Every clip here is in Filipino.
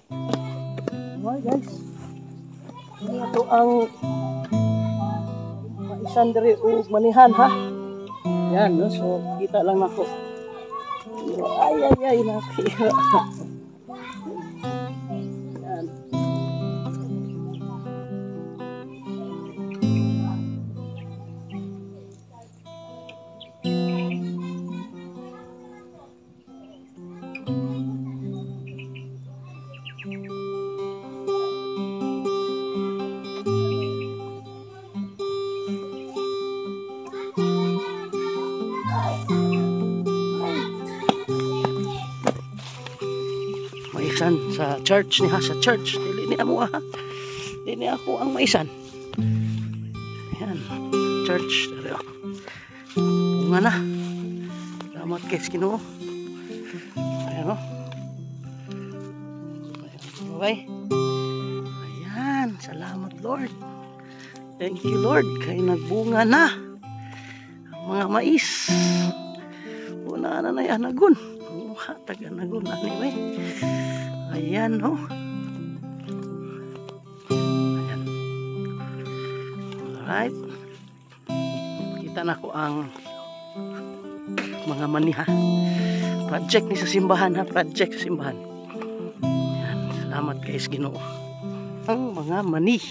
Okay guys, ito ang maisan diri o manihan ha. Yan no, so kita lang nako. Ay nakira. Yan. Maisan sa church niya, sa church dili ni amo ha, dili ako ang maisan. Yan, church dali bunga na, salamat kay Ginoo. Ayan o, okay, ayan, salamat Lord, thank you Lord kay nagbunga na ang mga mais. Una na yan nagun, taga nagun anyway. Ayan ho. Ayan. Alright. Kita na ko ang mga maniha. Project ni sa simbahan ha. Project sa simbahan. Ayan. Salamat kay Ginoo. Ang mga mani.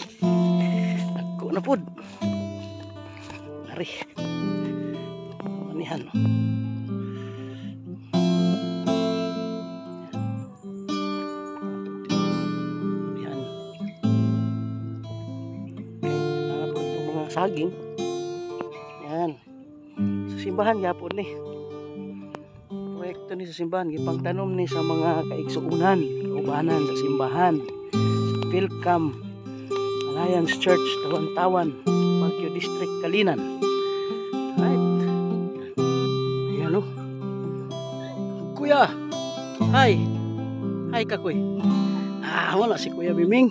Nagko na pod. Ari. Manihan. Saging. Yan. Sa simbahan yapon ni. Proyekto ni sa simbahan gipangtanom ni sa mga kaigsuunan, kaubanan sa simbahan. Sa Philcam Alliance Church Tawan-Tawan, Baguio District, Kalinan. Right. Ayan o. Kuya. Hi. Hi ka kuy. Wala si Kuya Biming.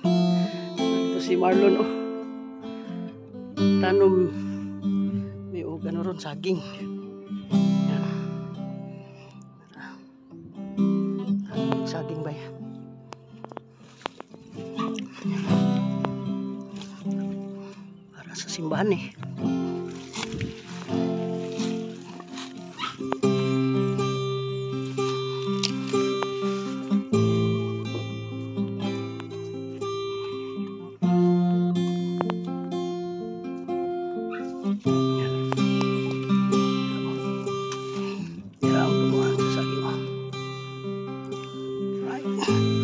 Ito si Marlon o. Tanom may ano ron saging. Yan. Saging ba yan? Para sa simbahan eh. Right.